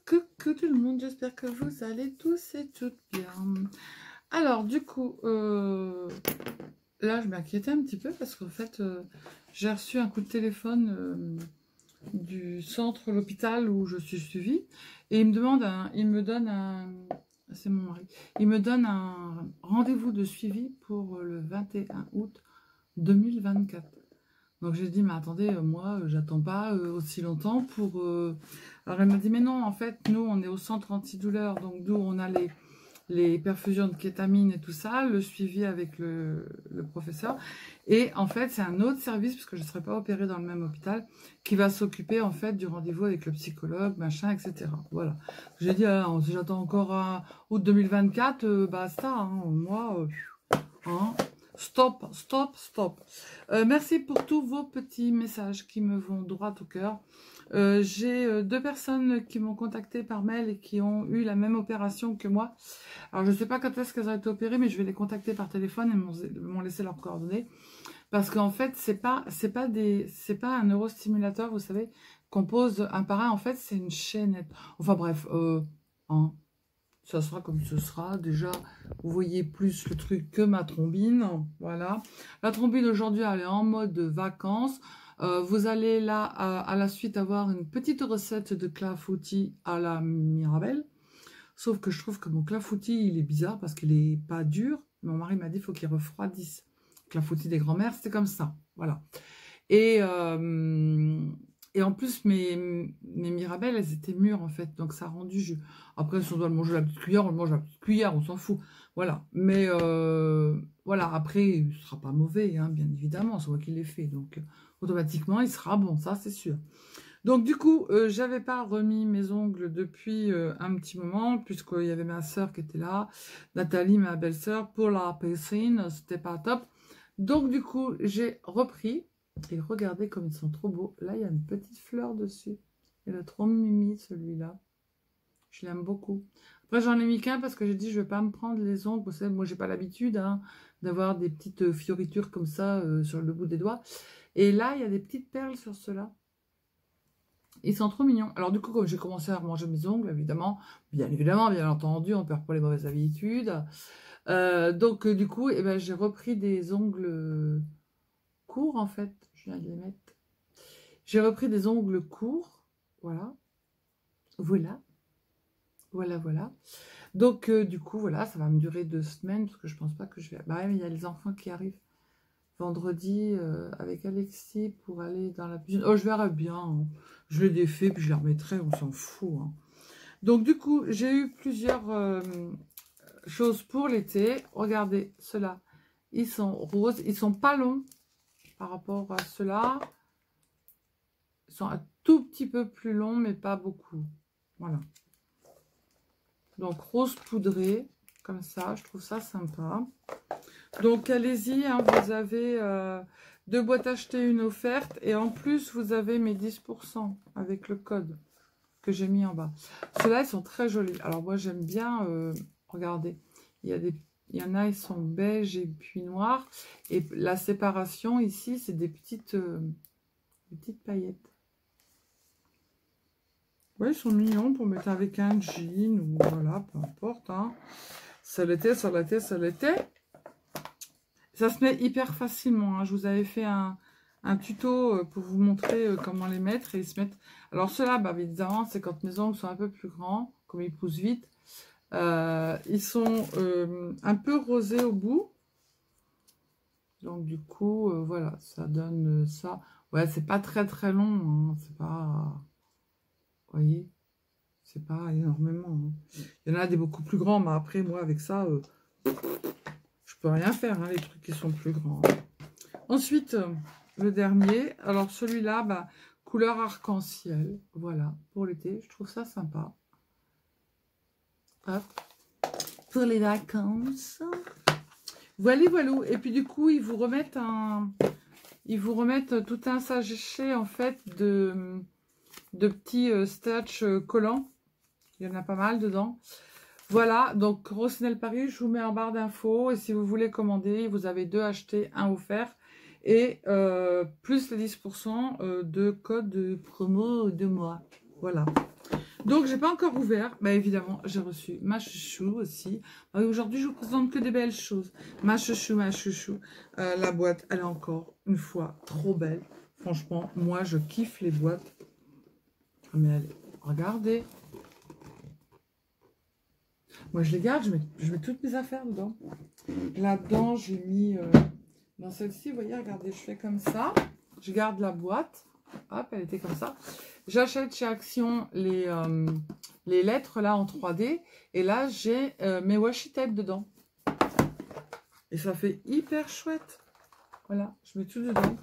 Coucou tout le monde, j'espère que vous allez tous et toutes bien. Alors du coup, là je m'inquiétais un petit peu parce qu'en fait j'ai reçu un coup de téléphone du centre, l'hôpital où je suis suivie et il me donne un, c'est mon mari, il me donne un rendez-vous de suivi pour le 21 août 2024. Donc j'ai dit, mais attendez, moi, j'attends pas aussi longtemps pour... Alors elle m'a dit, mais non, en fait, nous, on est au centre antidouleur, donc nous, on a les perfusions de kétamine et tout ça, le suivi avec le professeur. Et en fait, c'est un autre service, parce que je ne serai pas opérée dans le même hôpital, qui va s'occuper, en fait, du rendez-vous avec le psychologue, machin, etc. Voilà. J'ai dit, ah, si j'attends encore à août 2024, basta, hein, moi... hein. Stop, stop, stop. Merci pour tous vos petits messages qui me vont droit au cœur. J'ai deux personnes qui m'ont contacté par mail et qui ont eu la même opération que moi. Alors, je ne sais pas quand est-ce qu'elles ont été opérées, mais je vais les contacter par téléphone et m'ont laissé leurs coordonnées. Parce qu'en fait, c'est pas un neurostimulateur, vous savez, qu'on pose un par un. En fait, c'est une chaînette. Enfin bref, hein. Ça sera comme ce sera. Déjà, vous voyez plus le truc que ma trombine. Voilà. La trombine, aujourd'hui, elle est en mode vacances. Vous allez là, à la suite, avoir une petite recette de clafoutis à la Mirabelle. Sauf que je trouve que mon clafoutis, il est bizarre parce qu'il n'est pas dur. Mon mari m'a dit qu'il faut qu'il refroidisse. Clafoutis des grands-mères, c'était comme ça. Voilà. Et en plus, mes Mirabelles, elles étaient mûres, en fait. Donc, ça a rendu jus. Après, si on doit le manger à la petite cuillère, on le mange à la petite cuillère, on s'en fout. Voilà. Mais, voilà. Après, il ne sera pas mauvais, hein, bien évidemment. C'est moi qui l'ai fait. Donc, automatiquement, il sera bon. Ça, c'est sûr. Donc, du coup, j'avais pas remis mes ongles depuis un petit moment, puisqu'il y avait ma soeur qui était là. Nathalie, ma belle-sœur, pour la piscine. C'était pas top. Donc, du coup, j'ai repris. Et regardez comme ils sont trop beaux. Là, il y a une petite fleur dessus. Il a trop mimi, celui-là. Je l'aime beaucoup. Après, j'en ai mis qu'un parce que j'ai dit, je ne vais pas me prendre les ongles. Vous savez, moi, j'ai pas l'habitude hein, d'avoir des petites fioritures comme ça sur le bout des doigts. Et là, il y a des petites perles sur ceux-là. Ils sont trop mignons. Alors, du coup, comme j'ai commencé à manger mes ongles, évidemment, bien entendu, on ne perd pas les mauvaises habitudes. Donc, du coup, eh ben, j'ai repris des ongles courts, en fait. Je viens de les mettre. J'ai repris des ongles courts, voilà, voilà, voilà, voilà. Donc, du coup, voilà, ça va me durer 2 semaines, parce que je pense pas que je vais... Bah ouais, mais il y a les enfants qui arrivent vendredi avec Alexis pour aller dans la piscine. Oh, je verrai bien, hein. Je les défais, puis je les remettrai, on s'en fout. Hein. Donc, du coup, j'ai eu plusieurs choses pour l'été. Regardez, ceux-là, ils sont roses, ils sont pas longs par rapport à ceux-là. Ils sont un tout petit peu plus longs, mais pas beaucoup. Voilà. Donc, rose poudré, comme ça. Je trouve ça sympa. Donc, allez-y. Hein, vous avez 2 boîtes achetées, une offerte. Et en plus, vous avez mes 10% avec le code que j'ai mis en bas. Ceux-là, ils sont très jolis. Alors, moi, j'aime bien... regardez. Il y en a, ils sont beige et puis noirs. Et la séparation, ici, c'est des petites paillettes. Ouais, ils sont mignons pour mettre avec un jean ou voilà, peu importe. Hein. Ça l'était, ça l'était, ça l'était. Ça se met hyper facilement. Hein. Je vous avais fait un tuto pour vous montrer comment les mettre et ils se mettent. Alors ceux-là, bah, évidemment, c'est quand mes ongles sont un peu plus grands, comme ils poussent vite. Ils sont un peu rosés au bout. Donc du coup, voilà, ça donne ça. Ouais, c'est pas très très long. Hein. C'est pas... Vous voyez, c'est pas énormément. Hein. Il y en a des beaucoup plus grands, mais après, moi, avec ça, je peux rien faire, hein, les trucs qui sont plus grands. Ensuite, le dernier. Alors, celui-là, bah, couleur arc-en-ciel. Voilà, pour l'été. Je trouve ça sympa. Hop. Pour les vacances. Voilà, voilà. Et puis, du coup, ils vous remettent tout un sachet, en fait, de petits stretch collants. Il y en a pas mal dedans. Voilà, donc Rocinelle Paris, je vous mets en barre d'infos. Et si vous voulez commander, vous avez 2 achetés, 1 offert. Et plus les 10% de code de promo de moi. Voilà. Donc, j'ai pas encore ouvert. Bah, évidemment, j'ai reçu ma chouchou aussi. Aujourd'hui, je vous présente que des belles choses. Ma chouchou, ma chouchou. La boîte, elle est encore une fois trop belle. Franchement, moi, je kiffe les boîtes. Mais allez, regardez. Moi, je les garde. Je mets toutes mes affaires dedans. Là-dedans, j'ai mis... dans celle-ci, vous voyez, regardez, je fais comme ça. Je garde la boîte. Hop, elle était comme ça. J'achète chez Action les lettres là en 3D. Et là, j'ai mes washi tape dedans. Et ça fait hyper chouette. Voilà, je mets tout dedans.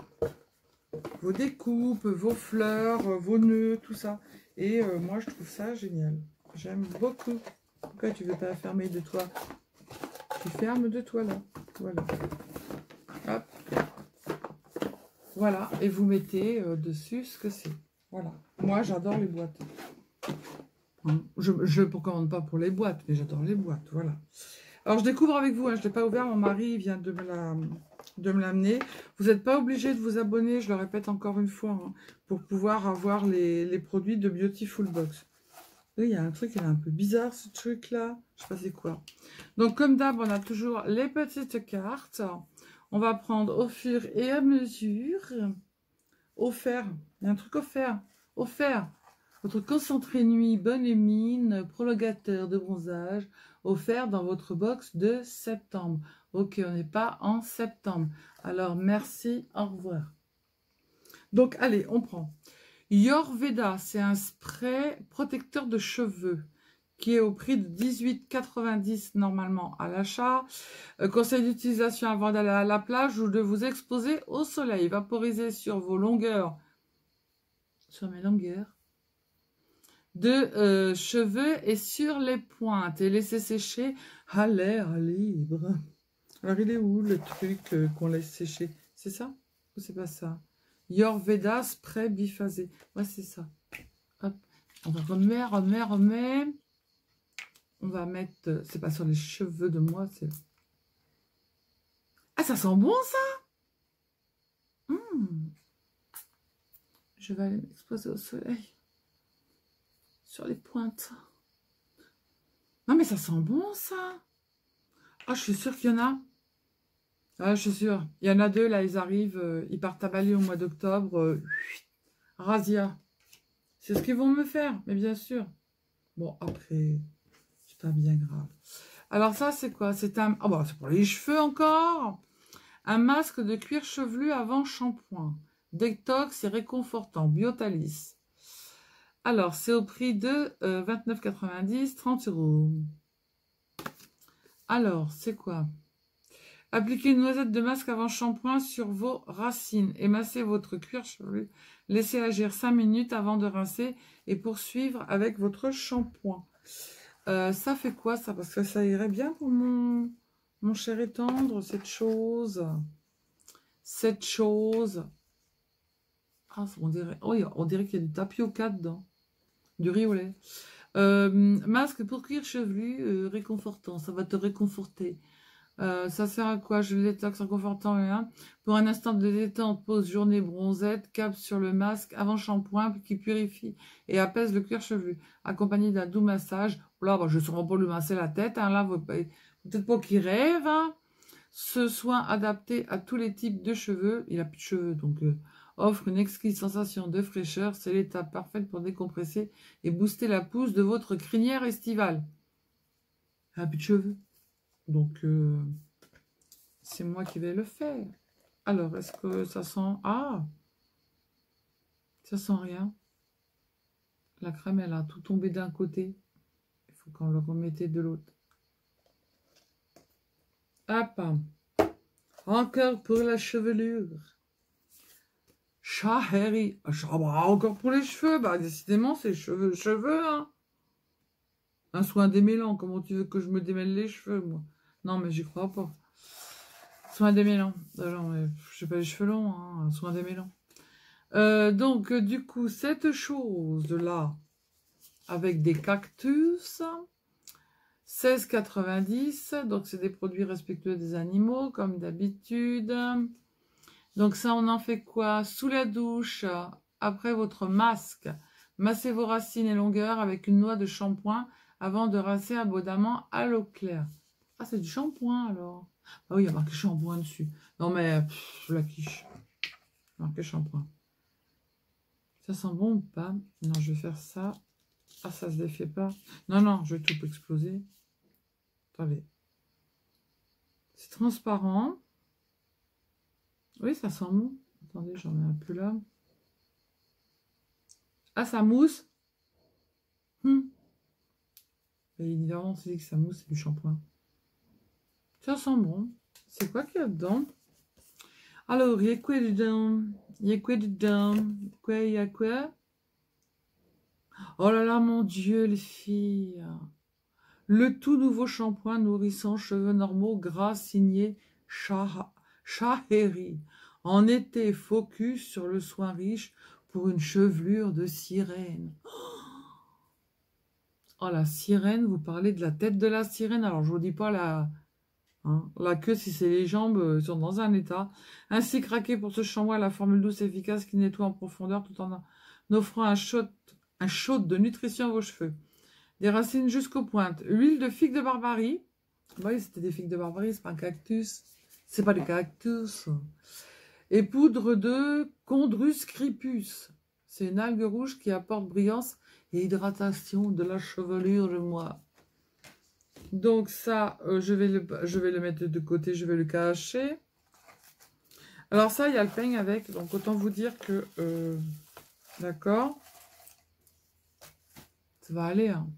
Vos découpes, vos fleurs, vos nœuds, tout ça. Et moi, je trouve ça génial. J'aime beaucoup. Pourquoi tu veux pas fermer de toi? Tu fermes de toi là. Voilà. Hop. Voilà. Et vous mettez dessus ce que c'est. Voilà. Moi, j'adore les boîtes. Je ne commande pas pour les boîtes, mais j'adore les boîtes. Voilà. Alors, je découvre avec vous. Hein, je ne l'ai pas ouvert. Mon mari vient de me l'amener. Vous n'êtes pas obligé de vous abonner, je le répète encore une fois, hein, pour pouvoir avoir les produits de Beautiful Box. Oui, il y a un truc, il est un peu bizarre, ce truc-là. Je sais pas c'est quoi. Donc, comme d'hab, on a toujours les petites cartes. On va prendre au fur et à mesure. Offert. Il y a un truc offert. Offert. Votre concentré nuit, bonne mine, prolongateur de bronzage, offert dans votre box de septembre. Ok, on n'est pas en septembre. Alors, merci, au revoir. Donc, allez, on prend. Yorveda, c'est un spray protecteur de cheveux qui est au prix de 18,90 normalement à l'achat. Conseil d'utilisation avant d'aller à la plage ou de vous exposer au soleil. Vaporiser sur vos longueurs, sur mes longueurs de cheveux et sur les pointes. Et laisser sécher à l'air libre. Alors, il est où le truc qu'on laisse sécher? C'est ça ou c'est pas ça? Yorveda spray biphasé. Ouais, c'est ça. Hop. On va remet. On va mettre... c'est pas sur les cheveux de moi, c'est... Ah, ça sent bon, ça. Je vais aller m'exposer au soleil. Sur les pointes. Non, mais ça sent bon, ça. Ah, je suis sûre qu'il y en a... Ah, je suis sûre. Il y en a deux, là, ils arrivent. Ils partent à Bali au mois d'octobre. Razzia. C'est ce qu'ils vont me faire, mais bien sûr. Bon, après, c'est pas bien grave. Alors ça, c'est quoi? C'est un... Oh, bah, c'est pour les cheveux encore. Un masque de cuir chevelu avant shampoing. Détox et réconfortant. Biotalis. Alors, c'est au prix de 29,90, 30 €. Alors, c'est quoi? Appliquez une noisette de masque avant shampoing sur vos racines. Émassez votre cuir chevelu. Laissez agir 5 minutes avant de rincer et poursuivre avec votre shampoing. Ça fait quoi ça? Parce que ça irait bien pour mon cher et tendre, cette chose. Cette chose. Ah, on dirait, oh, on dirait qu'il y a du tapioca dedans. Du riz au lait. Masque pour cuir chevelu réconfortant. Ça va te réconforter. Ça sert à quoi? Je détox réconfortant. Hein. Pour un instant de détente, pause journée bronzette, cap sur le masque avant shampoing qui purifie et apaise le cuir chevelu, accompagné d'un doux massage. Là, bah, je ne saurais pas lui masser la tête. Hein, là, peut-être pas qu'il rêve. Hein. Ce soin adapté à tous les types de cheveux. Il n'a plus de cheveux, donc offre une exquise sensation de fraîcheur. C'est l'étape parfaite pour décompresser et booster la pousse de votre crinière estivale. Il n'a plus de cheveux. Donc, c'est moi qui vais le faire. Alors, est-ce que ça sent... Ah! Ça sent rien. La crème, elle a tout tombé d'un côté. Il faut qu'on le remette de l'autre. Hop! Encore pour la chevelure. Chaheri. Encore pour les cheveux. Bah, décidément, c'est cheveux, hein. Un soin démêlant. Comment tu veux que je me démêle les cheveux, moi? Non, mais j'y crois pas. Soin démêlant. Alors, je sais pas les cheveux longs, hein. Soin démêlant. Donc, du coup, cette chose-là, avec des cactus, 16,90. Donc, c'est des produits respectueux des animaux, comme d'habitude. Donc, ça, on en fait quoi? Sous la douche, après votre masque, Massez vos racines et longueurs avec une noix de shampoing avant de rincer abondamment à l'eau claire. Ah, c'est du shampoing alors. Ah oui, il y a marqué shampoing dessus. Non mais, la quiche. Marqué shampoing. Ça sent bon ou pas? Non, je vais faire ça. Ah, ça se défait pas. Non, non, je vais tout exploser. Attendez. C'est transparent. Oui, ça sent bon. Attendez, j'en mets un peu là. Ah, ça mousse. Et évidemment, on s'est dit que ça mousse, c'est du shampoing. Ça sent bon. C'est quoi qu'il y a dedans? Alors, il y a quoi dedans? Il y a quoi dedans? Quoi, il y a quoi? Oh là là, mon Dieu, les filles. Le tout nouveau shampoing nourrissant cheveux normaux gras signé Shaheri. En été, focus sur le soin riche pour une chevelure de sirène. Oh, la sirène, vous parlez de la tête de la sirène. Alors, je vous dis pas la queue si c'est les jambes sont dans un état. Ainsi craqué pour ce shampoing à la formule douce et efficace qui nettoie en profondeur tout en offrant un shot de nutrition à vos cheveux. Des racines jusqu'aux pointes. Huile de figue de Barbarie. Oui, c'était des figues de Barbarie, c'est pas un cactus. C'est pas des cactus. Et poudre de Chondrus cripus. C'est une algue rouge qui apporte brillance et hydratation de la chevelure de moi. Donc ça, je vais le mettre de côté, je vais le cacher. Alors ça, il y a le peigne avec, donc autant vous dire que... d'accord. Ça va aller, hein.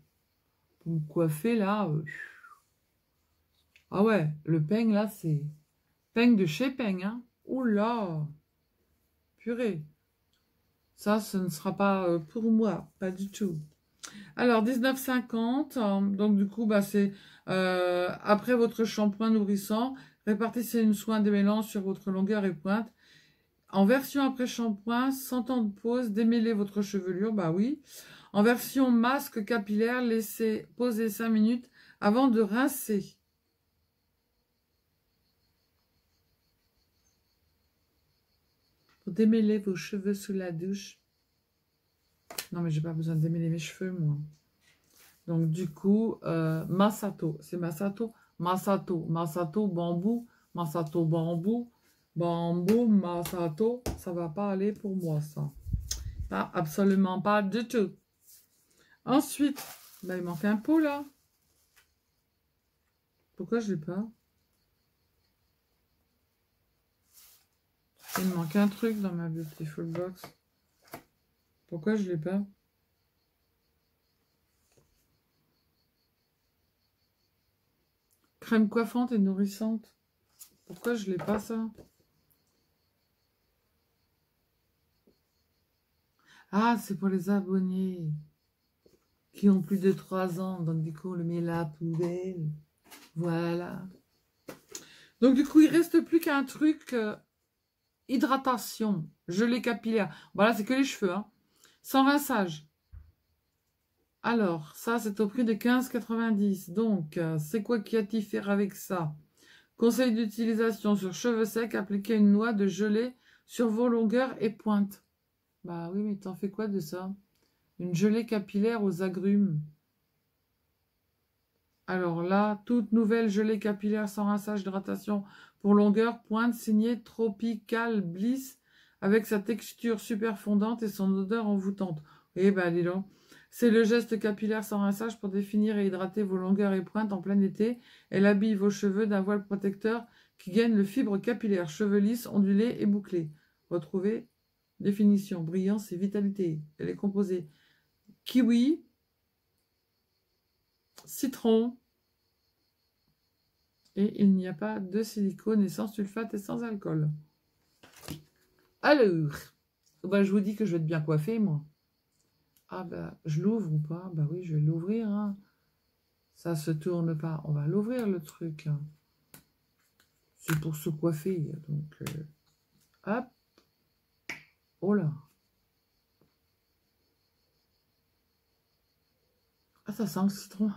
Pour me coiffer, là... Ah ouais, le peigne, là, c'est... Peigne de chez Peigne, hein. Oula! Purée. Ça, ce ne sera pas pour moi, pas du tout. Alors, 19,50. Donc, du coup, bah, c'est après votre shampoing nourrissant, répartissez une soin démêlant sur votre longueur et pointe. En version après shampoing, 100 ans de pause, démêlez votre chevelure, bah oui. En version masque capillaire, laissez poser 5 minutes avant de rincer. Pour démêler vos cheveux sous la douche. Non, mais j'ai pas besoin de démêler mes cheveux, moi. Donc, du coup, Masato. C'est Masato. Masato. Masato, bambou. Masato, bambou. Bambou, Masato. Ça va pas aller pour moi, ça. Ah, absolument pas du tout. Ensuite, bah, il manque un pot, là. Pourquoi je l'ai pas? Il me manque un truc dans ma Beautiful Box. Pourquoi je l'ai pas? Crème coiffante et nourrissante. Pourquoi je l'ai pas, ça? Ah, c'est pour les abonnés qui ont plus de 3 ans. Donc, du coup, on le met là à la poubelle. Voilà. Donc, du coup, il reste plus qu'un truc. Hydratation. Gelée capillaire. Voilà, c'est que les cheveux. Hein. Sans rinçage. Alors, ça, c'est au prix de 15,90. Donc, c'est quoi qu'il y a à faire avec ça? Conseil d'utilisation sur cheveux secs. Appliquez une noix de gelée sur vos longueurs et pointes. Bah oui, mais t'en fais quoi de ça? Une gelée capillaire aux agrumes. Alors là, toute nouvelle gelée capillaire sans rinçage, hydratation pour longueur, pointe, signée Tropical Bliss, avec sa texture super fondante et son odeur envoûtante. Eh ben, dis donc. C'est le geste capillaire sans rinçage pour définir et hydrater vos longueurs et pointes en plein été. Elle habille vos cheveux d'un voile protecteur qui gagne le fibre capillaire, cheveux lisses, ondulés et bouclés. Retrouvez définition, brillance et vitalité. Elle est composée kiwi, citron, et il n'y a pas de silicone et sans sulfate et sans alcool. Alors, bah, je vous dis que je vais être bien coiffée, moi. Ah bah, je l'ouvre ou pas? Bah oui, je vais l'ouvrir. Hein. Ça se tourne pas. On va l'ouvrir, le truc. Hein. C'est pour se coiffer. Donc, hop. Oh là. Ah, ça sent le citron.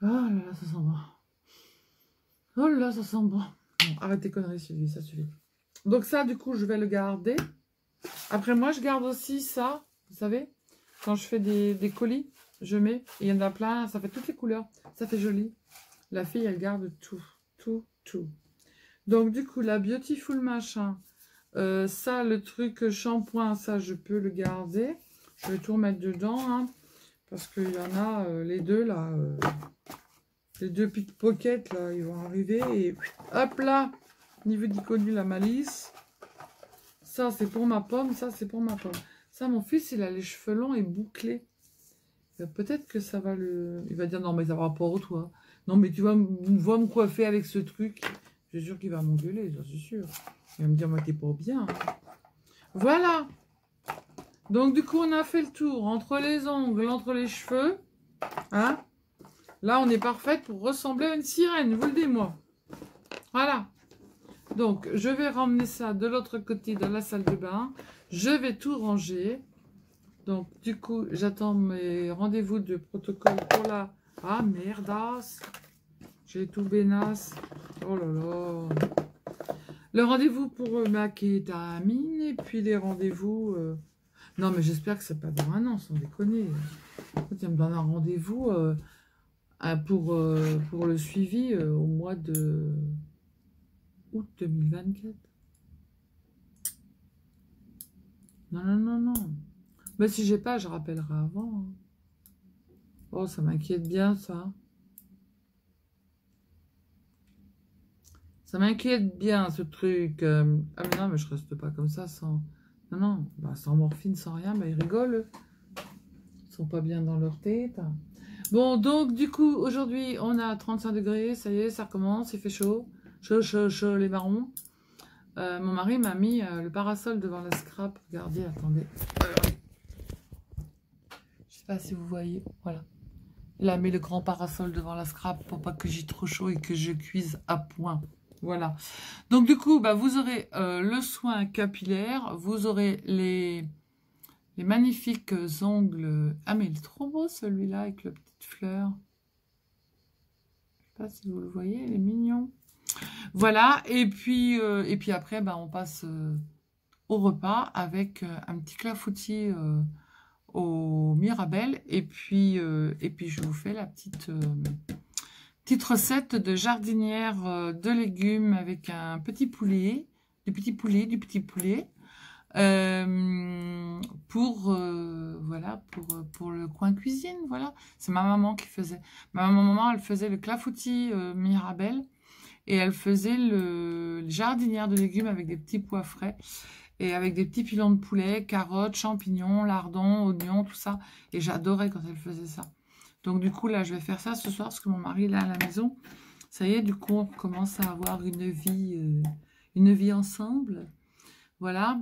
Oh là là, ça sent bon. Oh là, ça sent bon. Bon, arrêtez conneries, Sylvie, ça suffit. Donc ça, du coup, je vais le garder. Après, moi, je garde aussi ça, vous savez, quand je fais des colis, je mets, et il y en a plein, ça fait toutes les couleurs, ça fait joli. La fille, elle garde tout, tout, tout. Donc, du coup, la Beautiful machin, ça, le truc shampoing, ça, je peux le garder. Je vais tout remettre dedans, hein, parce qu'il y en a, les deux, là, les deux pickpockets, là, ils vont arriver, et hop là, niveau d'iconu, la malice. Ça, c'est pour ma pomme, ça, c'est pour ma pomme. Ça, mon fils, il a les cheveux longs et bouclés. Peut-être que ça va le... Il va dire, non, mais ça va rapport au toi. Non, mais tu vas me coiffer avec ce truc. Je suis sûr qu'il va m'engueuler, ça, c'est sûr. Il va me dire, moi, t'es pas bien. Hein. Voilà. Donc, du coup, on a fait le tour entre les ongles, entre les cheveux. Hein? Là, on est parfaite pour ressembler à une sirène, vous le dis-moi. Voilà. Donc, je vais ramener ça de l'autre côté dans la salle de bain. Je vais tout ranger. Donc, du coup, j'attends mes rendez-vous de protocole pour la... Ah, merdasse. J'ai tout bénasse. Oh là là. Le rendez-vous pour ma kétamine. Et puis les rendez-vous... Non, mais j'espère que c'est pas dans un an, sans déconner. Il me donne un rendez-vous pour le suivi au mois de... août 2024. Non, non, non, non. Mais si j'ai pas, je rappellerai avant. Hein. Oh, ça m'inquiète bien, ça. Ça m'inquiète bien, ce truc. Ah, mais non, mais je reste pas comme ça sans... Non, non, bah, sans morphine, sans rien, bah, ils rigolent. Ils sont pas bien dans leur tête. Bon, donc, du coup, aujourd'hui, on a 35 degrés. Ça y est, ça recommence, il fait chaud. Chaud, chaud, chaud, les marrons. Mon mari m'a mis le parasol devant la scrap. Regardez, attendez. Je sais pas si vous voyez. Voilà. Il a mis le grand parasol devant la scrap pour pas que j'y trop chaud et que je cuise à point. Voilà. Donc, du coup, bah, vous aurez le soin capillaire. Vous aurez les magnifiques ongles. Ah, mais il est trop beau celui-là avec la petite fleur. Je sais pas si vous le voyez, il est mignon. Voilà. Et puis après, bah, on passe au repas avec un petit clafoutis au Mirabelle. Et puis, je vous fais la petite recette de jardinière de légumes avec un petit poulet, du petit poulet. Voilà, pour le coin cuisine, voilà. C'est ma maman qui faisait. Ma maman, elle faisait le clafoutis Mirabelle et elle faisait le jardinière de légumes avec des petits pois frais et avec des petits pilons de poulet, carottes, champignons, lardons, oignons, tout ça. Et j'adorais quand elle faisait ça. Donc du coup, là, je vais faire ça ce soir parce que mon mari est là à la maison. Ça y est, du coup, on commence à avoir une vie ensemble. Voilà.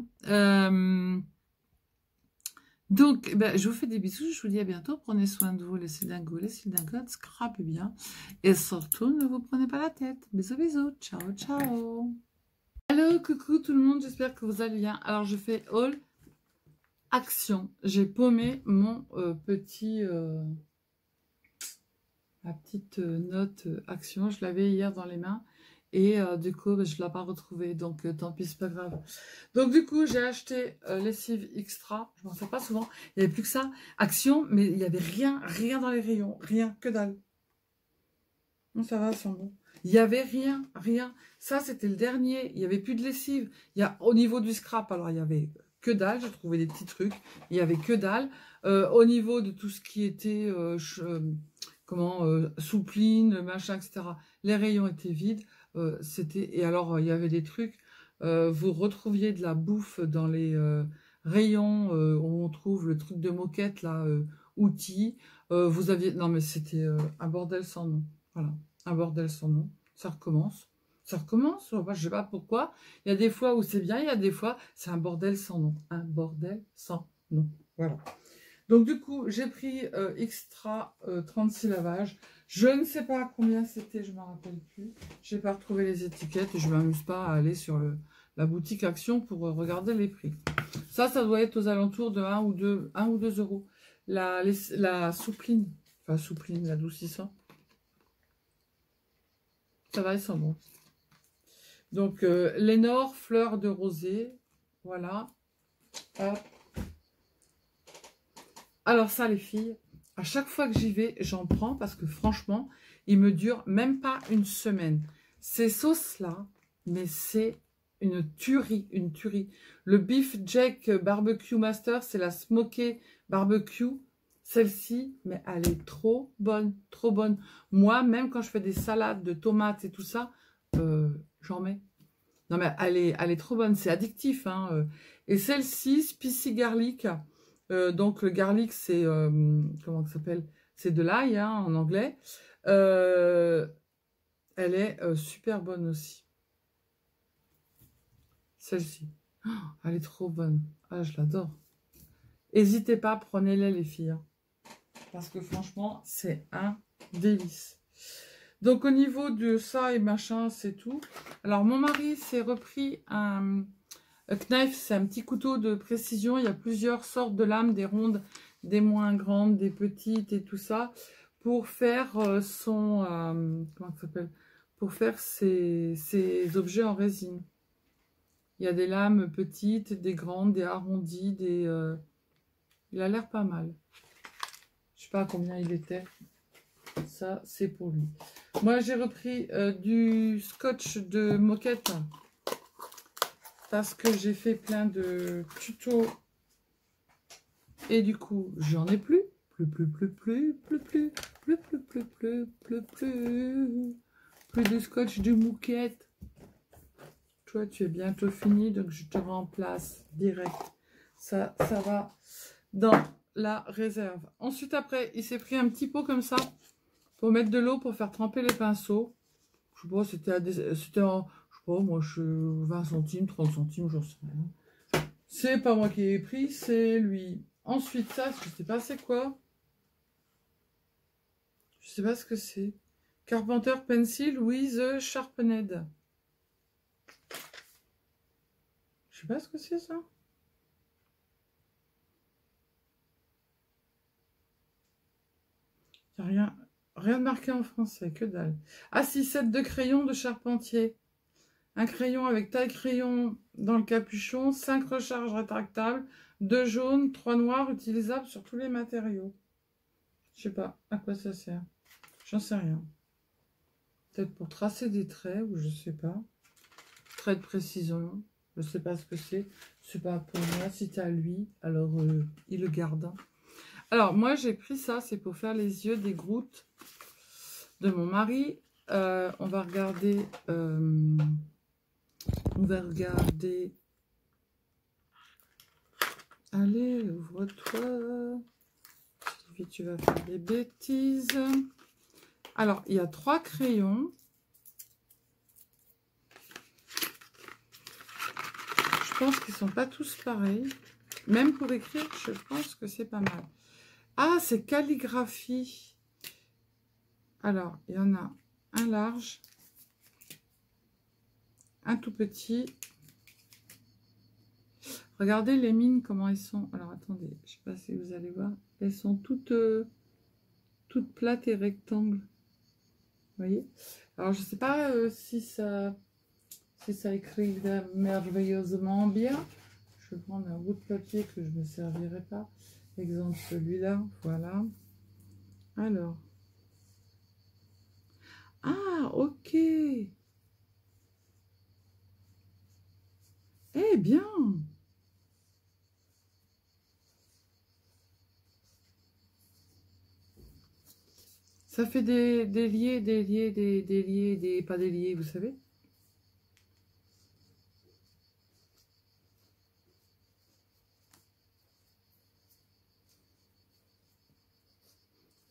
Donc, ben, je vous fais des bisous. Je vous dis à bientôt. Prenez soin de vous, les cildingos, les cildingotes. Scrapez bien. Et surtout, ne vous prenez pas la tête. Bisous, bisous. Ciao, ciao. Hello, coucou tout le monde. J'espère que vous allez bien. Alors, je fais all action. J'ai paumé mon ma petite note action. Je l'avais hier dans les mains. Et du coup, je ne l'ai pas retrouvée. Donc, tant pis, c'est pas grave. Donc, du coup, j'ai acheté lessive extra. Je m'en sers pas souvent. Il n'y avait plus que ça. Action, mais il n'y avait rien dans les rayons. Rien, que dalle. Non, ça va, c'est bon. Il n'y avait rien. Ça, c'était le dernier. Il n'y avait plus de lessive. Au niveau du scrap, alors, il y avait que dalle. J'ai trouvé des petits trucs. Il n'y avait que dalle. Au niveau de tout ce qui était... soupline, machin, etc. Les rayons étaient vides. Et alors, il y avait des trucs, vous retrouviez de la bouffe dans les rayons où on trouve le truc de moquette, là, outils. Vous aviez... Non, mais c'était un bordel sans nom. Voilà, un bordel sans nom. Ça recommence. Ça recommence. Moi, je sais pas pourquoi. Il y a des fois où c'est bien, il y a des fois, c'est un bordel sans nom. Un bordel sans nom. Voilà. Donc, du coup, j'ai pris extra 36 lavages. Je ne sais pas combien c'était, je ne me rappelle plus. Je n'ai pas retrouvé les étiquettes et je ne m'amuse pas à aller sur la boutique Action pour regarder les prix. Ça doit être aux alentours de 1 ou 2 euros. La soupline, enfin soupline, l'adoucissant. Ça va, ils sont bons. Donc, Lénore, fleur de rosée, voilà. Hop. Alors ça, les filles, à chaque fois que j'y vais, j'en prends parce que franchement, il me dure même pas une semaine. Ces sauces-là, mais c'est une tuerie, une tuerie. Le Beef Jack Barbecue Master, c'est la Smoky Barbecue. Celle-ci, mais elle est trop bonne, trop bonne. Moi, même quand je fais des salades de tomates et tout ça, j'en mets. Non, mais elle est trop bonne, c'est addictif. Hein. Et celle-ci, Spicy Garlic. Donc, le garlic, c'est... comment ça s'appelle? C'est de l'ail, hein, en anglais. Elle est super bonne aussi. Celle-ci. Oh, elle est trop bonne. Ah, je l'adore. N'hésitez pas, prenez-les, les filles. Hein. Parce que franchement, c'est un délice. Donc, au niveau de ça et machin, c'est tout. Alors, mon mari s'est repris un knife, c'est un petit couteau de précision. Il y a plusieurs sortes de lames, des rondes, des moins grandes, des petites et tout ça. Pour faire son... comment ça s'appelle? Pour faire ses objets en résine. Il y a des lames petites, des grandes, des arrondies, des... Il a l'air pas mal. Je sais pas combien il était. Ça, c'est pour lui. Moi, j'ai repris du scotch de moquette. Parce que j'ai fait plein de tutos. Et du coup, j'en ai plus. Plus de scotch de moquette. Toi, tu es bientôt fini, donc je te remplace direct. Ça va dans la réserve. Ensuite, après, il s'est pris un petit pot comme ça pour mettre de l'eau pour faire tremper les pinceaux. Je sais pas, c'était en, je sais pas, moi, 20 centimes, 30 centimes, j'en sais rien. C'est pas moi qui ai pris, c'est lui. Ensuite, ça, je sais pas c'est quoi. Je sais pas ce que c'est. Carpenter Pencil with Sharpened. Je sais pas ce que c'est ça. Y a rien de marqué en français, que dalle. Ah si, 7 de crayons de charpentier. Un crayon avec taille crayon dans le capuchon, 5 recharges rétractables, 2 jaunes, 3 noirs utilisables sur tous les matériaux. Je sais pas à quoi ça sert. J'en sais rien. Peut-être pour tracer des traits ou je sais pas. Traits de précision. Je sais pas ce que c'est. C'est pas pour moi. Si c'est à lui, alors il le garde. Alors moi j'ai pris ça. C'est pour faire les yeux des Groot de mon mari. On va regarder... on va regarder... Allez, ouvre-toi. Sylvie, tu vas faire des bêtises. Alors, il y a 3 crayons. Je pense qu'ils ne sont pas tous pareils. Même pour écrire, je pense que c'est pas mal. Ah, c'est calligraphie. Alors, il y en a un large, un tout petit. Regardez les mines, comment elles sont. Alors, attendez, je ne sais pas si vous allez voir. Elles sont toutes plates et rectangles. Vous voyez? Alors, je ne sais pas si ça écrit merveilleusement bien. Je vais prendre un bout de papier que je ne me servirai pas. Exemple, celui-là. Voilà. Alors. Ah, ok. Eh bien. Ça fait des liés, des liés, pas des liés, vous savez.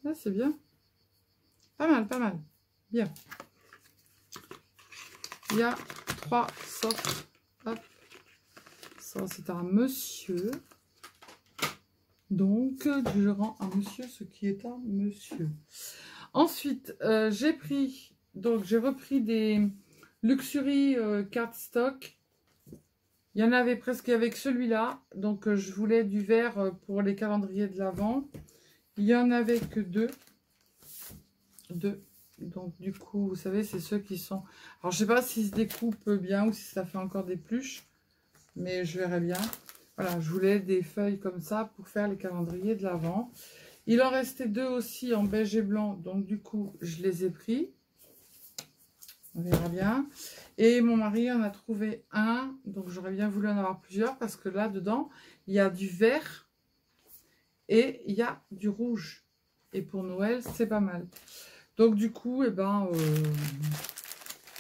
Là, c'est bien. Pas mal, pas mal. Bien. Il y a 3 sortes. Hop. Ça, c'est un monsieur. Donc, je rends à monsieur ce qui est un monsieur. Ensuite, j'ai repris des Luxury cardstock. Il y en avait presque avec celui-là. Donc, je voulais du vert pour les calendriers de l'Avent. Il y en avait que 2. Donc, du coup, vous savez, c'est ceux qui sont... Alors, je ne sais pas s'ils se découpent bien ou si ça fait encore des pluches. Mais je verrai bien. Voilà, je voulais des feuilles comme ça pour faire les calendriers de l'Avent. Il en restait 2 aussi en beige et blanc, donc du coup, je les ai pris. On verra bien. Et mon mari en a trouvé un, donc j'aurais bien voulu en avoir plusieurs parce que là, dedans, il y a du vert et il y a du rouge. Et pour Noël, c'est pas mal. Donc du coup, eh ben,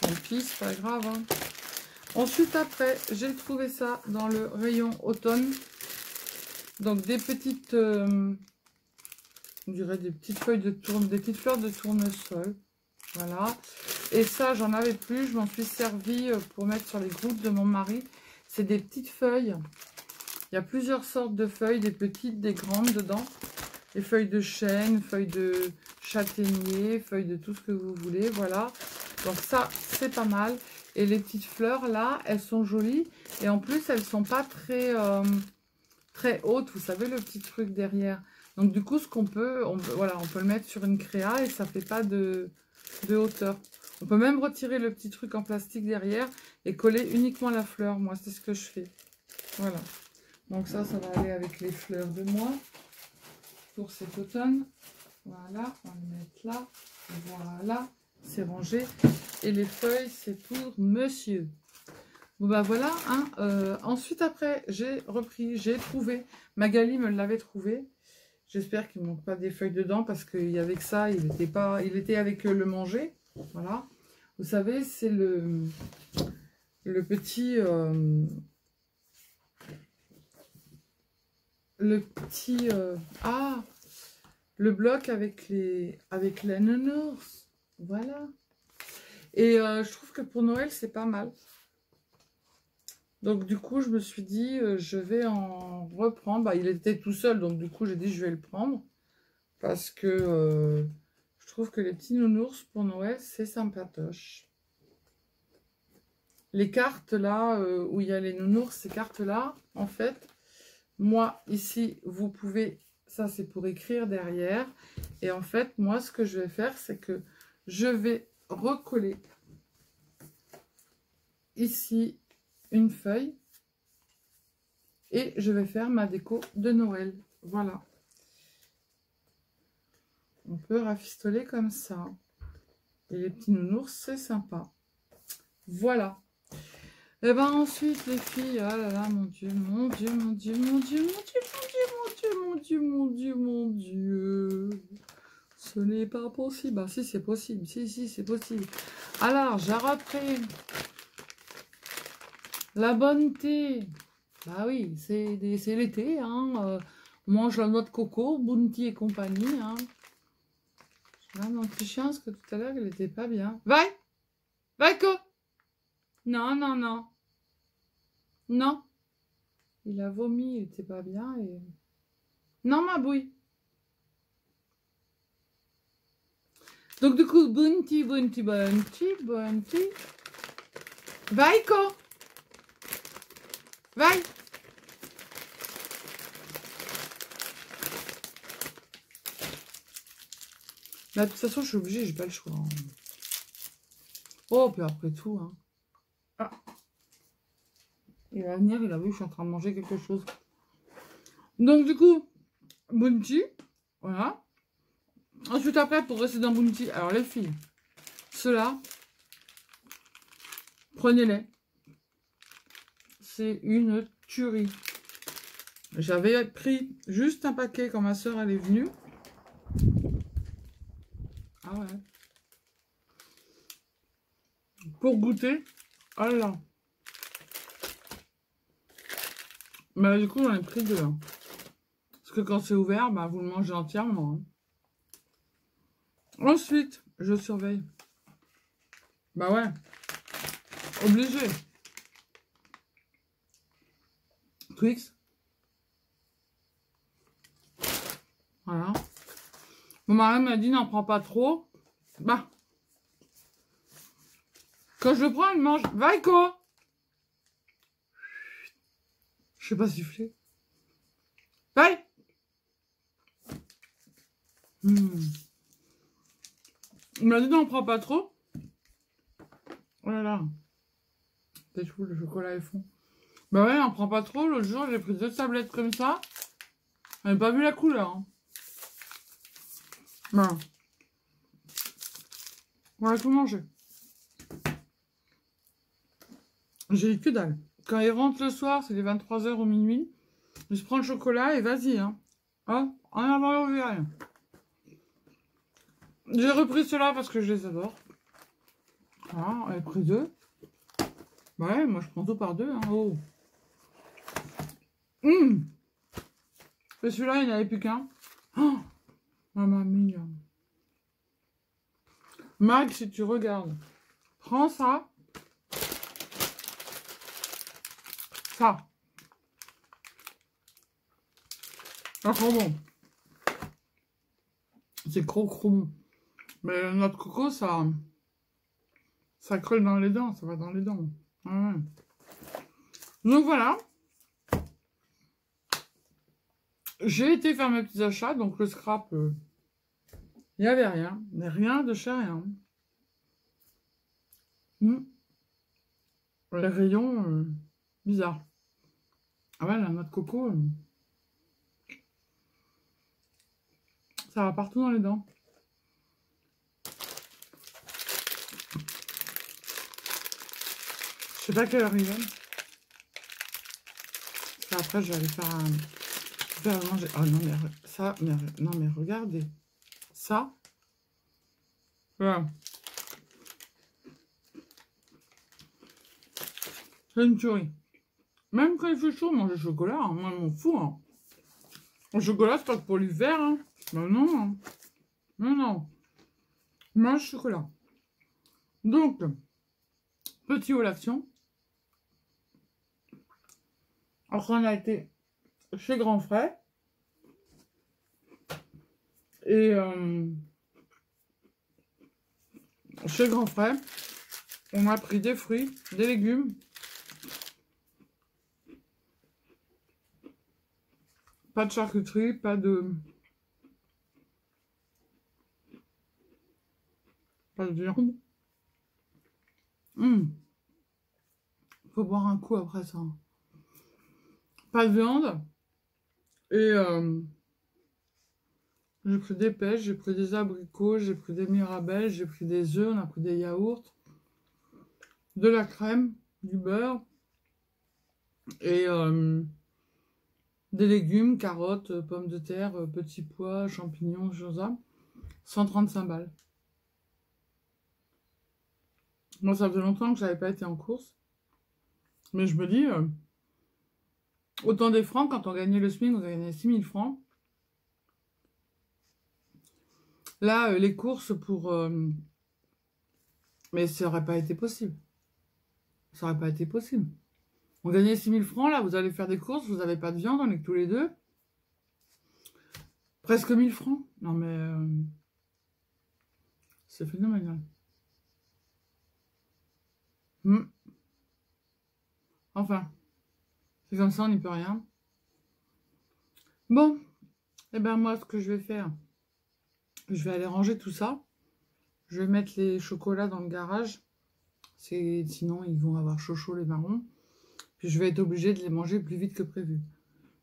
tant pis, c'est pas grave. Hein. Ensuite, après, j'ai trouvé ça dans le rayon automne. Donc des petites, on dirait des petites feuilles de tourne, des petites fleurs de tournesol. Voilà. Et ça, j'en avais plus. Je m'en suis servi pour mettre sur les gouttes de mon mari. C'est des petites feuilles. Il y a plusieurs sortes de feuilles, des petites, des grandes dedans. Les feuilles de chêne, feuilles de châtaignier, feuilles de tout ce que vous voulez. Voilà. Donc ça, c'est pas mal. Et les petites fleurs, là, elles sont jolies. Et en plus, elles sont pas très, très hautes. Vous savez, le petit truc derrière. Donc du coup, ce qu'on peut, voilà, on peut le mettre sur une créa et ça fait pas de hauteur. On peut même retirer le petit truc en plastique derrière et coller uniquement la fleur. Moi, c'est ce que je fais. Voilà. Donc ça va aller avec les fleurs de moi pour cet automne. Voilà, on va le mettre là. Voilà, c'est rangé. Et les feuilles, c'est pour monsieur. Bon, bah voilà. Hein. Ensuite, après, j'ai repris, j'ai trouvé. Magali me l'avait trouvé. J'espère qu'il ne manque pas des feuilles dedans parce qu'il y avait que ça. Il était avec le manger. Voilà. Vous savez, c'est le petit... le bloc avec la nounours. Voilà. Et je trouve que pour Noël, c'est pas mal. Donc du coup, je me suis dit, je vais en reprendre. Bah, il était tout seul, donc du coup, j'ai dit, je vais le prendre. Parce que je trouve que les petits nounours pour Noël, c'est sympatoche. Les cartes là, où il y a les nounours, ces cartes-là, en fait, moi, ici, vous pouvez... Ça, c'est pour écrire derrière. Et en fait, moi, ce que je vais faire, c'est que je vais recoller ici une feuille. Et je vais faire ma déco de Noël. Voilà. On peut rafistoler comme ça. Et les petits nounours, c'est sympa. Voilà. Et ben ensuite, les filles, oh là là, mon Dieu, mon Dieu, mon Dieu, mon Dieu, mon Dieu, mon Dieu, mon Dieu, mon Dieu, mon Dieu. Ce n'est pas possible. Ah si, c'est possible. Si, si, c'est possible. Alors, j'ai repris la bonne thé. Bah oui, c'est l'été, hein. On mange la noix de coco, Bounty et compagnie, hein. Là, mon petit chien, parce que tout à l'heure, il était pas bien. Va! Vaiko! Non, non, non. Non. Il a vomi, il était pas bien et... Non, ma bouille. Donc, du coup, Bounty, Bounty, Bounty, Bounty. Vaiko! Vai! Bah, de toute façon, je suis obligée, j'ai pas le choix. Hein. Oh, puis après tout, hein. Ah. Il va venir, il a vu, je suis en train de manger quelque chose. Donc, du coup, Bounty, voilà. Ensuite, après, pour rester dans Bounty, alors les filles, ceux-là, prenez-les. C'est une tuerie. J'avais pris juste un paquet quand ma soeur elle est venue. Ah ouais. Pour goûter. Oh là là. Bah du coup j'en ai pris deux. Hein. Parce que quand c'est ouvert, bah, vous le mangez entièrement. Hein. Ensuite, je surveille. Bah ouais. Obligé. Twix. Voilà. Mon mari m'a dit n'en prends pas trop. Bah. Quand je le prends, il mange. Vaiko! Je sais pas siffler. Bye! Il m'a dit n'en prends pas trop. Oh là là. C'est fou, le chocolat est fond. Bah ouais, on prend pas trop. L'autre jour, j'ai pris 2 tablettes comme ça. J'avais pas vu la couleur. Hein. Voilà. On va tout manger. J'ai eu que dalle. Quand il rentre le soir, c'est les 23 h ou minuit. Je prends le chocolat et vas-y. Hein. Ah, en avant, rien. J'ai repris ceux-là parce que je les adore. Voilà, elle a pris 2. Ouais, moi je prends tout par 2. Hein. Oh. Et celui-là, il n'y avait plus qu'un. Oh, maman mia. Mag, si tu regardes, prends ça. Ça. Encore bon. C'est trop bon. Mais notre coco, ça creuse dans les dents. Ça va dans les dents. Ouais. Donc voilà. J'ai été faire mes petits achats. Donc le scrap, il n'y avait rien. Mais rien de chez rien. Les rayons, bizarre. Ah ouais, la noix de coco, ça va partout dans les dents. Je sais pas quelle heure il est. Après, je vais aller faire manger. Oh non, mais ça, non, mais regardez. Ça. Voilà. C'est une tuerie. Même quand il fait chaud, manger le chocolat, hein, moi, je m'en fous. Hein. Le chocolat, c'est pas que pour l'hiver. Hein. Ben non. Hein. Non. Mange le chocolat. Donc, petit haul action. Alors, on a été chez Grand Frais. Et chez Grand Frais, on a pris des fruits, des légumes. Pas de charcuterie, pas de viande. Faut boire un coup après ça. Pas de viande. Et j'ai pris des pêches, j'ai pris des abricots, j'ai pris des mirabelles, j'ai pris des œufs, on a pris des yaourts, de la crème, du beurre et des légumes, carottes, pommes de terre, petits pois, champignons, choses ça. 135 balles. Moi, ça faisait longtemps que j'avais pas été en course. Mais je me dis, autant des francs, quand on gagnait le SMIC, on gagnait 6000 francs. Là, les courses pour... Mais ça aurait pas été possible. Ça aurait pas été possible. On gagnait 6000 francs, là, vous allez faire des courses, vous n'avez pas de viande, on est que tous les deux. Presque 1000 francs. Non, mais... c'est phénoménal. Enfin, c'est comme ça, on n'y peut rien. Bon, et ben moi, ce que je vais faire, je vais aller ranger tout ça. Je vais mettre les chocolats dans le garage. Sinon, ils vont avoir chaud les marrons. Puis je vais être obligée de les manger plus vite que prévu.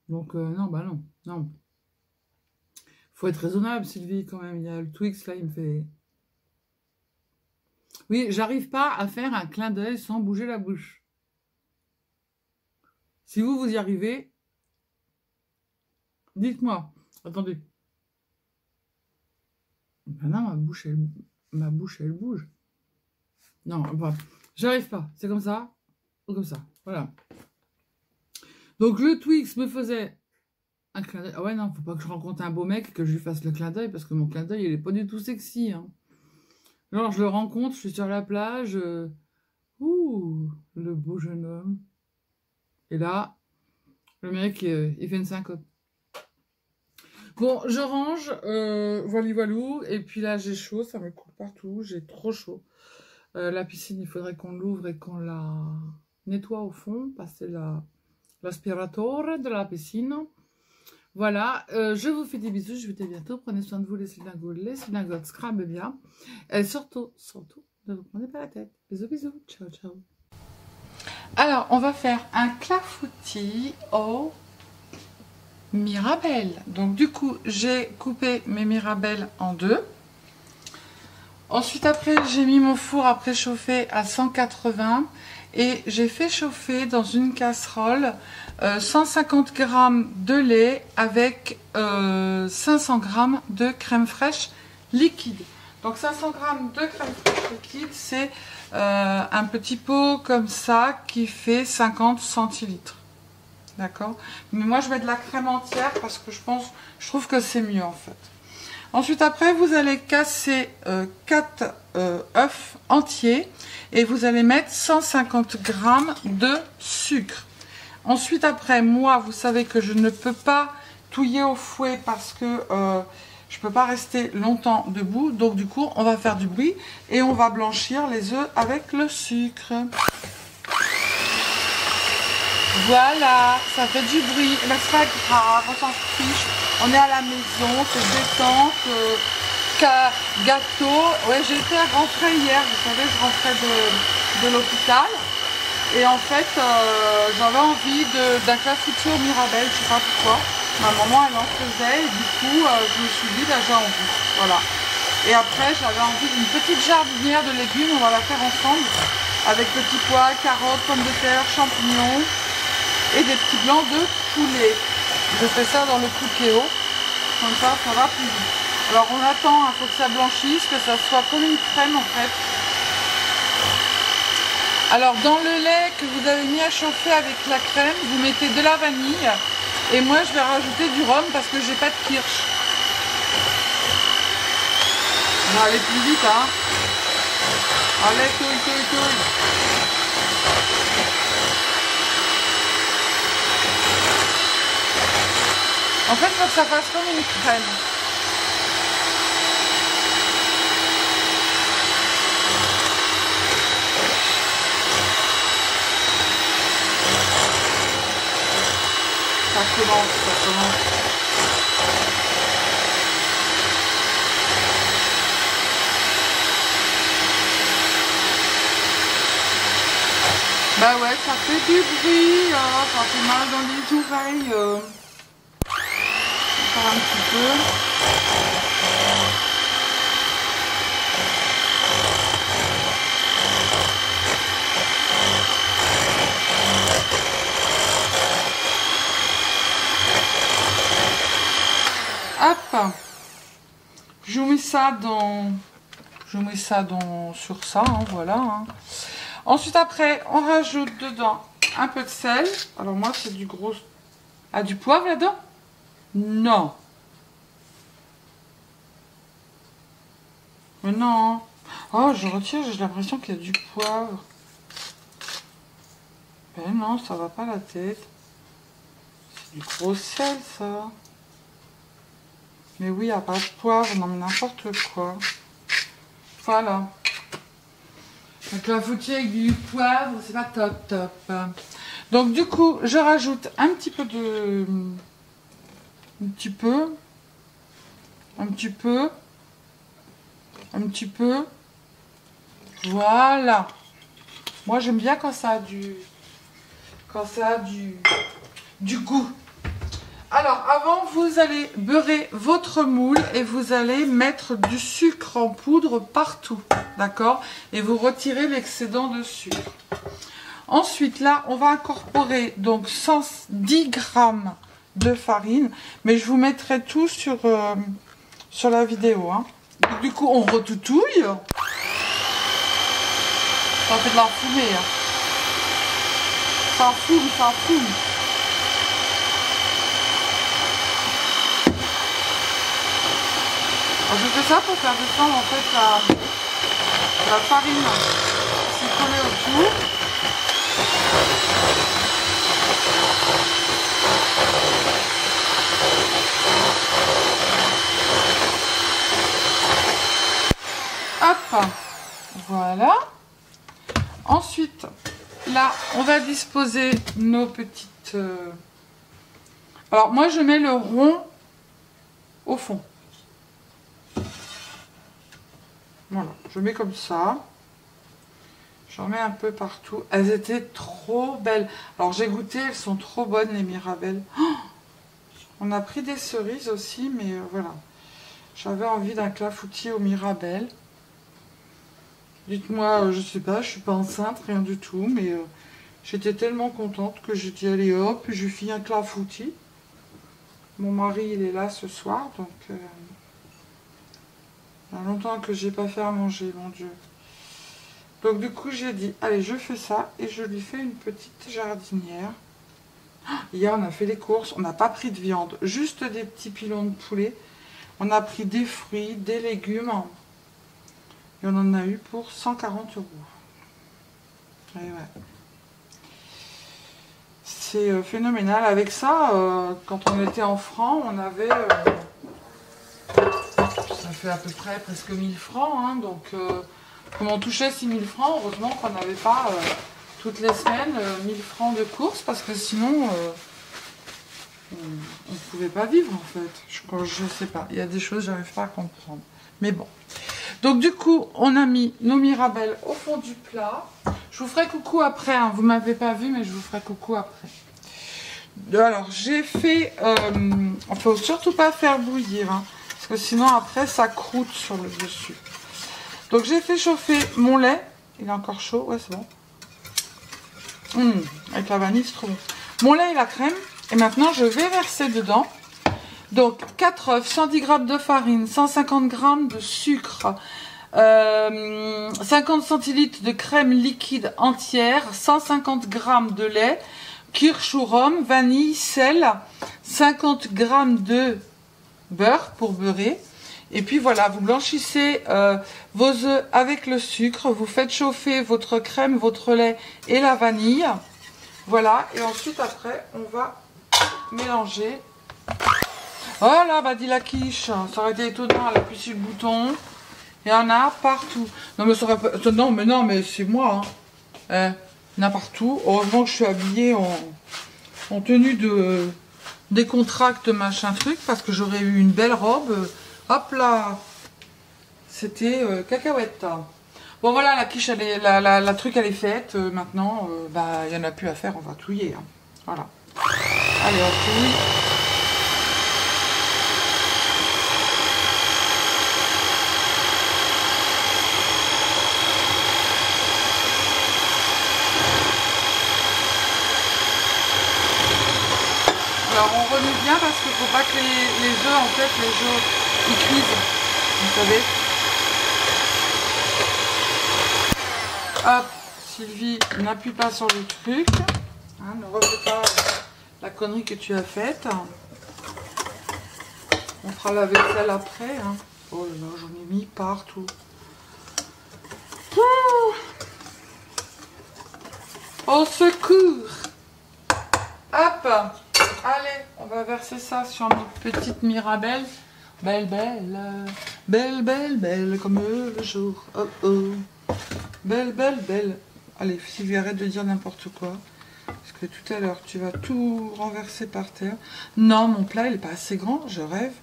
Donc, non, bah non, non. Faut être raisonnable, Sylvie, quand même. Il y a le Twix, là, il me fait... Oui, j'arrive pas à faire un clin d'œil sans bouger la bouche. Si vous y arrivez, dites-moi. Attendez. Ben non, ma bouche, elle bouge. Non, bah, j'arrive pas. C'est comme ça ou comme ça. Voilà. Donc, le Twix me faisait un clin d'œil. Ah ouais, non, faut pas que je rencontre un beau mec et que je lui fasse le clin d'œil parce que mon clin d'œil, il est pas du tout sexy. Hein. Genre, je le rencontre, je suis sur la plage. Ouh, le beau jeune homme. Et là, le mec, il fait une syncope. Bon, je range, voilou, et puis là, j'ai chaud, ça me coule partout, j'ai trop chaud. La piscine, il faudrait qu'on l'ouvre et qu'on la nettoie au fond, passer l'aspirateur de la piscine. Voilà, je vous fais des bisous, je vous dis à bientôt, prenez soin de vous, les lingots, scrabez bien. Et surtout, ne vous prenez pas la tête. Bisous, ciao, ciao. Alors, on va faire un clafoutis au mirabelle. Donc, du coup, j'ai coupé mes mirabelles en deux. Ensuite, après, j'ai mis mon four à préchauffer à 180 et j'ai fait chauffer dans une casserole 150 g de lait avec 500 g de crème fraîche liquide. Donc 500 g de crème fraîche liquide, c'est un petit pot comme ça qui fait 50 centilitres. D'accord? Mais moi, je mets de la crème entière parce que je trouve que c'est mieux en fait. Ensuite, après, vous allez casser 4 œufs entiers et vous allez mettre 150 g de sucre. Ensuite, après, moi, vous savez que je ne peux pas touiller au fouet parce que je ne peux pas rester longtemps debout. Donc, du coup, on va faire du bruit et on va blanchir les œufs avec le sucre. Voilà, ça fait du bruit. Mais c'est pas grave, on s'en fiche. On est à la maison, c'est détente, gâteau. Ouais, j'ai été rentrer hier, vous savez, je rentrais de l'hôpital. Et en fait, j'avais envie d'un clafoutis au mirabelle, je sais pas pourquoi. Ma maman, elle en faisait et du coup, je me suis dit, là, j'ai envie. Voilà. Et après, j'avais envie d'une petite jardinière de légumes, on va la faire ensemble. Avec petits pois, carottes, pommes de terre, champignons et des petits blancs de poulet. Je fais ça dans le Cookéo, comme ça va plus vite. Alors on attend, il faut que ça blanchisse, que ça soit comme une crème en fait. Alors dans le lait que vous avez mis à chauffer avec la crème, vous mettez de la vanille. Et moi je vais rajouter du rhum parce que j'ai pas de kirsch. On va aller plus vite, hein. Allez, touille. En fait, il faut que ça fasse comme une crème. Ça commence. Bah ouais, ça fait du bruit, ça fait mal dans les oreilles. Un petit peu. Hop, je mets ça sur ça, hein, voilà. Hein. Ensuite après, on rajoute dedans un peu de sel. Alors moi c'est du gros, du poivre là-dedans. Non. Mais non. Oh, je retire, j'ai l'impression qu'il y a du poivre. Mais non, ça va pas la tête. C'est du gros sel, ça. Mais oui, il n'y a pas de poivre, non mais n'importe quoi. Voilà. Donc la foutie avec du poivre, c'est pas top. Donc du coup, je rajoute un petit peu de... Un petit peu. Voilà. Moi, j'aime bien quand ça a du goût. Alors, avant, vous allez beurrer votre moule et vous allez mettre du sucre en poudre partout. D'accord? Et vous retirez l'excédent de sucre. Ensuite, là, on va incorporer donc 110 g de farine, mais je vous mettrai tout sur la vidéo. Hein. Du coup, on retoutouille. Ça fait de la fumée. Hein. Ça fume. Alors, je fais ça pour faire descendre en fait la farine s'est collée autour. Hop, voilà. Ensuite, là, on va disposer nos petites... Alors, moi, je mets le rond au fond. Voilà, je mets comme ça. J'en mets un peu partout. Elles étaient trop belles. Alors j'ai goûté, elles sont trop bonnes les Mirabelles. Oh, on a pris des cerises aussi, mais voilà. J'avais envie d'un clafoutis aux Mirabelles. Dites-moi, je sais pas, je suis pas enceinte, rien du tout, mais j'étais tellement contente que j'ai dit allez hop, je lui fais un clafoutis. Mon mari il est là ce soir, donc il y a longtemps que j'ai pas fait à manger, mon Dieu. Donc du coup j'ai dit, allez je fais ça et je lui fais une petite jardinière. Hier on a fait les courses, on n'a pas pris de viande, juste des petits pilons de poulet. On a pris des fruits, des légumes et on en a eu pour 140 €. Et ouais. C'est phénoménal. Avec ça, quand on était en francs, on avait... ça fait à peu près presque 1000 francs, hein, donc... comme on touchait 6000 francs, heureusement qu'on n'avait pas toutes les semaines 1000 francs de courses, parce que sinon on ne pouvait pas vivre en fait. Je sais pas, il y a des choses que j'arrive pas à comprendre. Mais bon. Donc du coup, on a mis nos Mirabelles au fond du plat. Je vous ferai coucou après, hein. Vous m'avez pas vu, mais je vous ferai coucou après. Alors j'ai fait, on ne faut surtout pas faire bouillir, hein, parce que sinon après ça croûte sur le dessus. Donc j'ai fait chauffer mon lait. Il est encore chaud, ouais c'est bon. Avec la vanille c'est trop bon. Mon lait et la crème. Et maintenant je vais verser dedans. Donc 4 œufs, 110 g de farine, 150 g de sucre, 50 centilitres de crème liquide entière, 150 g de lait, kirsch ou rhum, vanille, sel, 50 g de beurre pour beurrer. Et puis voilà, vous blanchissez vos œufs avec le sucre, vous faites chauffer votre crème, votre lait et la vanille. Voilà, et ensuite après, on va mélanger. Voilà, bah dit la quiche, ça aurait été étonnant, elle appuie sur le bouton. Il y en a partout. Non mais ça aurait pas... non mais c'est moi. Hein. Il y en a partout. Heureusement que je suis habillée en tenue de décontracte machin truc, parce que j'aurais eu une belle robe. Hop là, c'était cacahuète. Bon voilà, la quiche, elle est, la truc elle est faite. Maintenant, bah il n'y en a plus à faire, on va touiller. Hein. Voilà. Allez, on touille. Alors on remue bien parce qu'il ne faut pas que les œufs, en fait, les œufs, ils cuisent, vous savez. Hop, Sylvie, n'appuie pas sur le truc. Hein, ne refais pas la connerie que tu as faite. On fera la vaisselle après. Hein. Oh là là, j'en ai mis partout. Au secours! Hop! Allez, on va verser ça sur notre petite Mirabelle. Belle, belle, belle, belle, belle, comme le jour. Oh, oh. Belle, belle, belle. Allez, Sylvie, arrête de dire n'importe quoi. Parce que tout à l'heure, tu vas tout renverser par terre. Non, mon plat, il n'est pas assez grand. Je rêve.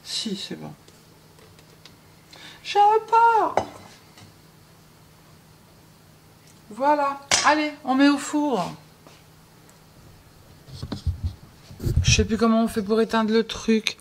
Si, c'est bon. Je repars. Voilà. Allez, on met au four. Je sais plus comment on fait pour éteindre le truc.